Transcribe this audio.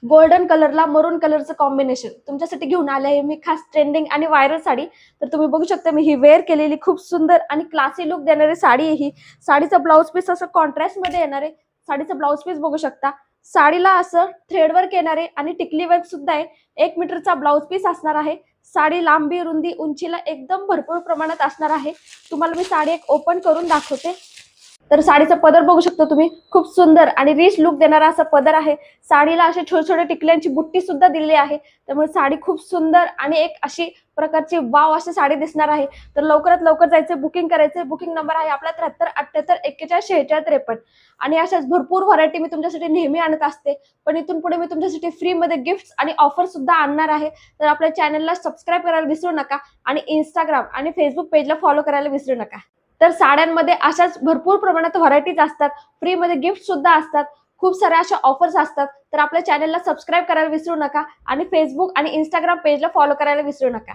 Golden कलरला मरून कलरचं combination तुमच्यासाठी घेऊन आले आहे मी खास ट्रेंडिंग आणि व्हायरल साडी। तर तुम्ही बघू शकता मी ही वेअर केलेली खूप सुंदर आणि क्लासी लुक देणारी साडी आहे ही। साडीचा ब्लाउज पीस असं कॉन्ट्रास्ट मध्ये येणार आहे। साडीचा ब्लाउज पीस बघू शकता, साडीला असं थ्रेड वर्क येणार आहे आणि टिकली वर्क सुद्धा आहे। 1 मीटरचा ब्लाउज पीस असणार आहे। साडी लांबी रुंदी उंचीला एकदम भरपूर प्रमाणात असणार आहे। तुम्हाला मी साडी एक ओपन करून दाखवते। तर साडीचा पदर बघू शकता तुम्ही, खूप सुंदर आणि रिच लुक देणारा असा पदर आहे। साडीला असे छोटे छोटे टिकल्यांची बुट्टी सुद्धा दिलेली आहे, त्यामुळे साडी खूप सुंदर आणि एक अशी प्रकारची वाव अशी साडी दिसणार आहे। तर लवकरात लवकर जायचं, बुकिंग करायचं। बुकिंग नंबर आहे आपला 73 78 41 46 53। आणि अशाच भरपूर व्हरायटी मी तुमच्यासाठी नेहमी आणत असते, पण इथून पुढे मी तुमच्यासाठी फ्री मध्ये गिफ्ट्स आणि ऑफर सुद्धा आणणार आहे। तर आपल्या चॅनलला सबस्क्राईब करायला विसरू नका आणि इंस्टाग्राम आणि फेसबुक पेजला फॉलो करायला विसरू नका। तर साड्यांमध्ये अशाच भरपूर प्रमाणात व्हरायटीज असतात, फ्री मध्ये गिफ्ट सुद्धा असतात, खूप साऱ्या अशा ऑफर्स असतात। तर आपल्या चॅनलला सबस्क्राईब करायला विसरू नका आणि फेसबुक आणि इंस्टाग्राम पेजला फॉलो करायला विसरू नका।